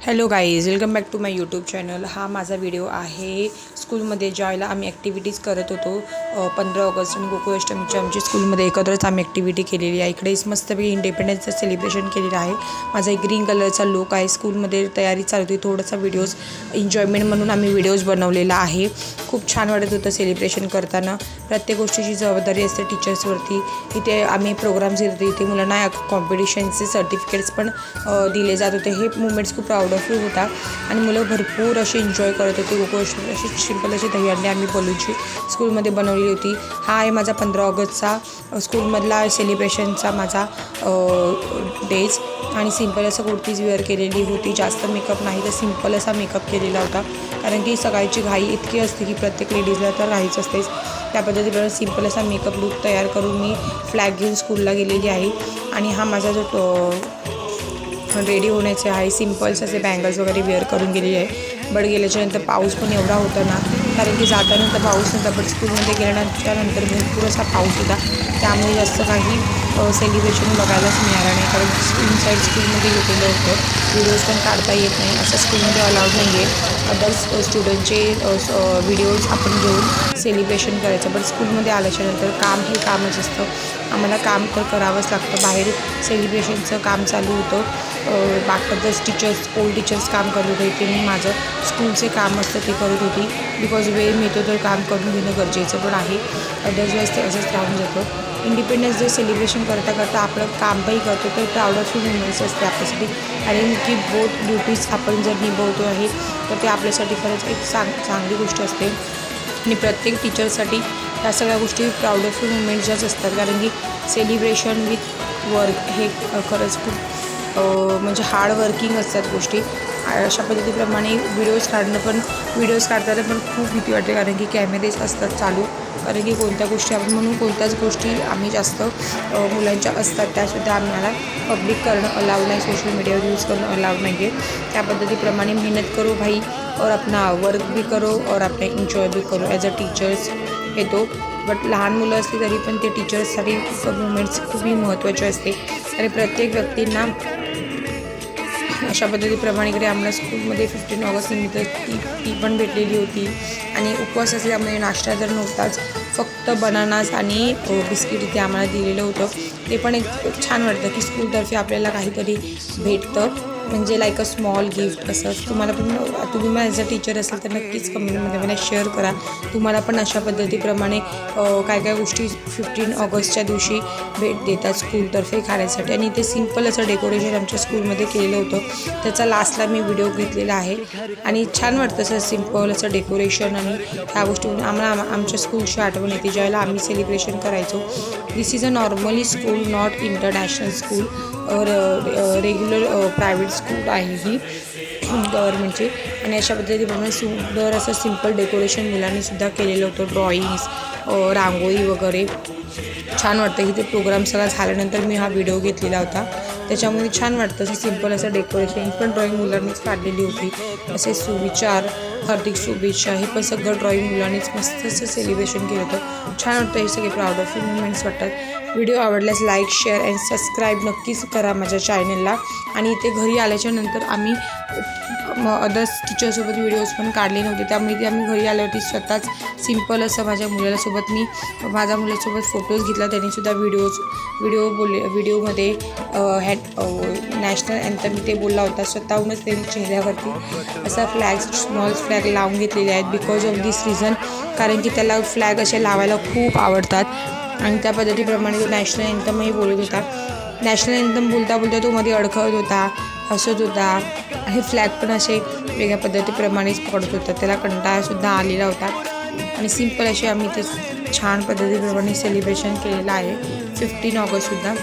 Hello guys, welcome back to my YouTube channel. हा माझा video आहे स्कूलमध्ये ज्यावेळेला आम्ही ॲक्टिव्हिटीज करत होतो 15 ऑगस्ट आणि गोकुळाष्टमीची आमची स्कूलमध्ये एकत्रच आम्ही ॲक्टिव्हिटी केलेली आहे। इकडेच मस्तपैकी इंडिपेंडन्सचं सेलिब्रेशन केलेलं आहे। माझा एक ग्रीन कलरचा लुक आहे। स्कूलमध्ये तयारी चालू होती, थोडासा व्हिडिओज एन्जॉयमेंट म्हणून आम्ही व्हिडिओज बनवलेला आहे। खूप छान वाटत होतं सेलिब्रेशन करताना। प्रत्येक गोष्टीची जबाबदारी असते टीचर्सवरती। इथे आम्ही प्रोग्राम्स घेत होते, इथे मुलांना कॉम्पिटिशनचे सर्टिफिकेट्स पण दिले जात होते। हे मुवमेंट्स खूप प्राऊडफुल होता आणि मुलं भरपूर अशी एन्जॉय करत होते। गोकुळाष्टमी अशी सिंपल अशी दहीहंडी आम्ही बलूची स्कूलमध्ये बनवली होती। हा आहे माझा 15 ऑगस्टचा स्कूलमधला सेलिब्रेशनचा माझा डेज। आणि सिंपल असं कुर्तीज वेअर केलेली होती, जास्त मेकअप नाही तर सिंपल असा मेकअप केलेला होता, कारण की सकाळची घाई इतकी असते की प्रत्येक लेडीजला तर घाईच असतेच। त्या पद्धतीप्रमाणे सिंपल असा मेकअप लुक तयार करून मी फ्लॅग घेऊन स्कूलला गेलेली आहे। आणि हा माझा जो रेडी होण्याचे आहे, सिंपल्स असे बँगल्स वगैरे वेअर करून गेलेली आहे। बट गेल्याच्यानंतर पाऊस पण एवढा होता ना, कारण की जातानंतर पाऊस नव्हता, बट स्कूलमध्ये गेल्यानंतर भरपूर असा पाऊस होता, त्यामुळे जास्त काही सेलिब्रेशन बघायलाच मिळालं नाही। कारण इनसाईड स्कूलमध्ये घेतलेलं होतं, व्हिडिओज पण काढता येत नाही, असं स्कूलमध्ये अलाउड नाही आहे। अदर्स स्टुडंटचे व्हिडिओज आपण घेऊन सेलिब्रेशन करायचं, बट स्कूलमध्ये आल्याच्यानंतर काम हे कामच असतं, आम्हाला काम तर करावंच लागतं। बाहेर सेलिब्रेशनचं काम चालू होतं, बाकीचं टीचर्स ओल्ड टीचर्स काम करत होते, ते मी माझं स्कूलचे काम असतं ते करत होती। बिकॉज वेळ मिळतो तर काम करून घेणं गरजेचं पण आहे, अदरवाईज ते असंच राहून जातं। इंडिपेंडन्स डे सेलिब्रेशन करता करता आपलं कामही करतो तर प्राऊडफुल मुवमेंट्स असते आपल्यासाठी, कारण की बोथ ड्युटीज आपण जर निभवतो आहे तर ते आपल्यासाठी खरंच एक चांगली गोष्ट असते। आणि प्रत्येक टीचरसाठी ह्या सगळ्या गोष्टी प्राऊडफुल मुवमेंट्सच असतात, कारण की सेलिब्रेशन विथ वर्क हे खरंच खूप म्हणजे हार्ड वर्किंग असतात गोष्टी। अशा पद्धतीप्रमाणे व्हिडिओज काढताना पण खूप भीती वाटते, कारण की कॅमेरेज असतात चालू, कारण की कोणत्या गोष्टी आपण म्हणून कोणत्याच गोष्टी आम्ही जास्त मुलांच्या असतात त्यासुद्धा आम्हाला पब्लिक करणं अलाउड नाही, सोशल मीडियावर यूज करणं अलाउड नाही आहे। त्या पद्धतीप्रमाणे मेहनत करो भाई और अपना वर्क भी करो और अपना एन्जॉय भी करो ॲज अ टीचर्स येतो। बट लहान मुलं असली तरी पण ते टीचर्ससाठी मुवमेंट्स खूपही महत्त्वाचे असते। आणि प्रत्येक व्यक्तींना अशा पद्धतीप्रमाणे इकडे आम्हाला स्कूलमध्ये 15 ऑगस्ट निमित्त ती पण भेटलेली होती। आणि उपवास असल्यामुळे नाश्ता तर नव्हताच, फक्त बनानास आणि बिस्किट इथे आम्हाला दिलेलं होतं। ते पण एक छान वाटतं की स्कूलतर्फे आपल्याला काहीतरी भेटतं, म्हणजे लाईक अ स्मॉल गिफ्ट असं। तुम्ही मला ॲज अ टीचर असेल तर नक्कीच कमेंटमध्ये मला शेअर करा, तुम्हाला पण अशा पद्धतीप्रमाणे काय गोष्टी 15 ऑगस्टच्या दिवशी भेट देतात स्कूलतर्फे खाण्यासाठी। आणि ते सिंपल असं डेकोरेशन आमच्या स्कूलमध्ये केलेलं होतं, त्याचा लास्टला मी व्हिडिओ घेतलेला आहे। आणि छान वाटतं असं सिंपल असं डेकोरेशन, आणि ह्या गोष्टी आम्हाला आमच्या स्कूलची आठवण येते ज्यावेळेला आम्ही सेलिब्रेशन करायचो। This is a normally school, not international school, regular private school आहे ही गव्हर्नमेंटची। आणि अशा पद्धतीप्रमाणे सुंदर असं सिंपल डेकोरेशन मुलांनीसुद्धा केलेलं होतं, ड्रॉइंग्स, रांगोळी वगैरे छान वाटतं। की ते प्रोग्राम सगळा झाल्यानंतर मी हा व्हिडिओ घेतलेला होता, त्याच्यामध्ये छान वाटतं असं सिंपल असं डेकोरेशन। पण ड्रॉइंग मुलांनीच काढलेली होती, असे सुविचार, हार्दिक शुभेच्छा, हे पण सगळं ड्रॉइंग मुलांनीच मस्त असं सेलिब्रेशन केलं होतं। छान वाटतं, हे सगळे प्राऊडफुल मुवमेंट्स वाटतात। व्हिडिओ आवडल्यास लाईक, शेअर अँड सबस्क्राईब नक्कीच करा माझ्या चॅनलला। आणि इथे घरी आल्याच्यानंतर आम्ही अदर्स टीचरसोबत व्हिडिओज पण काढले नव्हते, त्यामुळे ते आम्ही घरी आल्यावरती स्वतःच सिंपल असं माझ्या मुलासोबत फोटोज घेतला, त्यांनीसुद्धा व्हिडिओमध्ये नॅशनल अँथम ते बोलला होता, स्वतःहूनच त्यांनी चेहऱ्यावरती असा स्मॉल फ्लॅग लावून घेतलेले आहेत बिकॉज ऑफ दिस रिझन, कारण की त्याला फ्लॅग असे लावायला खूप आवडतात। आणि त्या पद्धतीप्रमाणे तो नॅशनल अँथमही बोलत होता। नॅशनल अँथम बोलता बोलता तो मध्ये अडखळत होता, हसत होता, आणि फ्लॅग पण असे वेगळ्या पद्धतीप्रमाणेच पकडत होता, त्याला कंटाळासुद्धा आलेला होता। आणि सिंपल असे आम्ही ते छान पद्धतीप्रमाणे सेलिब्रेशन केलेलं आहे 15 ऑगस्टसुद्धा।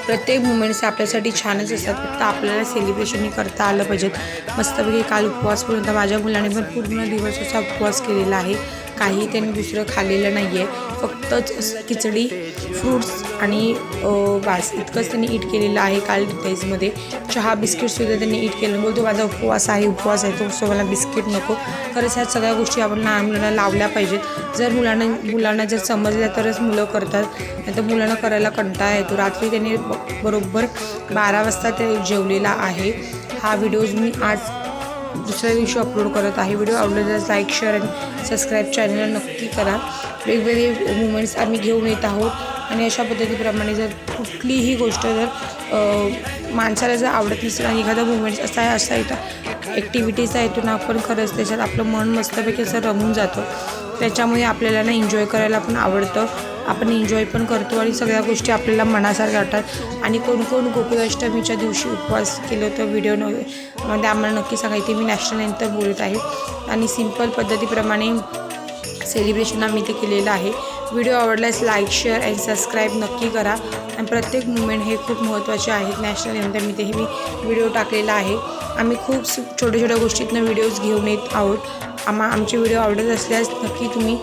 प्रत्येक मुवमेंट्स आपल्यासाठी छानच असतात, फक्त आपल्याला सेलिब्रेशनही करता आलं पाहिजेत। मस्तपैकी काल उपवास पण होता, माझ्या मुलाने पण पूर्ण दिवस असा उपवास केलेला आहे, काही त्यांनी दुसरं खाल्लेलं नाही आहे, फक्तच खिचडी, फ्रूट्स आणि बास इतकंच त्यांनी ईट केलेलं आहे काल डेजमध्ये। चहा बिस्किटसुद्धा त्यांनी ईट केलं, बोलतो माझा उपवास आहे तो, सो मला बिस्किट नको। खरंच ह्या सगळ्या गोष्टी आपण लहान मुलांना लावल्या पाहिजेत, जर मुलांना जर समजल्या तरच मुलं करतात, नाही तर मुलांना करायला कंटाळा येतो। रात्री त्यांनी बरोबर 12 वाजता ते जेवलेला आहे, हा व्हिडिओज मी आज दुसऱ्या दिवशी अपलोड करत आहे. व्हिडिओ आवडल्यास लाईक शेअर आणि सबस्क्राईब चॅनलला नक्की करा. वेगवेगळे मुमेंट्स आम्ही घेऊन येत आहोत आणि अशा पद्धतीप्रमाणे जर कुठलीही गोष्ट जर माणसाला जर आवडत नसेल आणि एखादा मुमेंट्स असा येतं ॲक्टिव्हिटीज आहे तो ना आपण खरंच त्याच्यात आपलं मन मस्तपैकी असं रमून जातं. त्याच्यामुळे आपल्याला ना एन्जॉय करायला पण आवडतं, आपण एन्जॉय पण करतो आणि सगळ्या गोष्टी आपल्याला मनासारख्या वाटतात. आणि कोण कोण गोकुळाष्टमीच्या दिवशी उपवास केलं होतं व्हिडिओ मध्ये आम्हाला नक्की सांगायचे. मी नॅशनल अँथम बोलत आहे आणि सिंपल पद्धतीप्रमाणे सेलिब्रेशन आम्ही ते केलेलं आहे. व्हिडिओ आवडल्यास लाईक शेअर आणि सबस्क्राईब नक्की करा. आणि प्रत्येक मुमेंट हे खूप महत्त्वाचे आहेत. नॅशनल अँथम इथे मी व्हिडिओ टाकलेला आहे. आम्ही खूप छोट्या छोट्या गोष्टीतनं व्हिडिओज घेऊन येत आहोत. आमचे व्हिडिओ आवडत असल्यास नक्की तुम्ही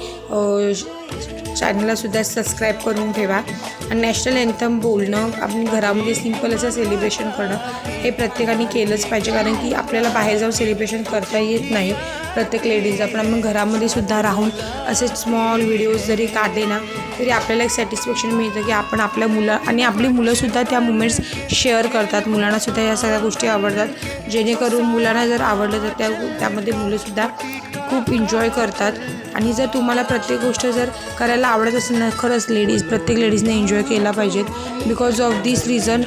चॅनललासुद्धा सबस्क्राईब करून ठेवा. आणि नॅशनल अँथम बोलणं आपण घरामध्ये सिंपल असं सेलिब्रेशन करणं हे प्रत्येकाने केलंच पाहिजे, कारण की आपल्याला बाहेर जाऊन सेलिब्रेशन करता येत नाही प्रत्येक लेडीजला. पण आपण घरामध्ये सुद्धा राहून असे स्मॉल व्हिडिओज जरी काढले ना तरी आपल्याला एक सॅटिस्फॅक्शन मिळतं की आपण आपल्या मुलं आणि आपली मुलंसुद्धा त्या मुमेंट्स शेअर करतात. मुलांनासुद्धा या सगळ्या गोष्टी आवडतात, जेणेकरून मुलांना जर आवडलं तर त्यामध्ये मुलंसुद्धा खूप एन्जॉय करतात. आणि जर तुम्हाला प्रत्येक गोष्ट जर करायला आवडत असेल ना खरंच प्रत्येक लेडीजने एन्जॉय केला पाहिजेत. बिकॉज ऑफ दिस रिझन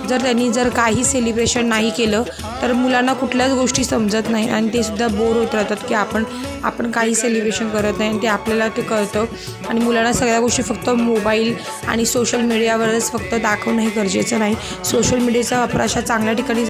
जर त्यांनी काही सेलिब्रेशन नाही केलं तर मुलांना कुठल्याच गोष्टी समजत नाही आणि ते सुद्धा बोर होत राहतात की आपण काही सेलिब्रेशन करत नाही. आणि ते आपल्याला ते कळतं आणि मुलांना सगळ्या गोष्टी फक्त मोबाईल आणि सोशल मीडियावरच फक्त दाखवणं हे गरजेचं नाही. सोशल मीडियाचा वापर अशा चांगल्या ठिकाणी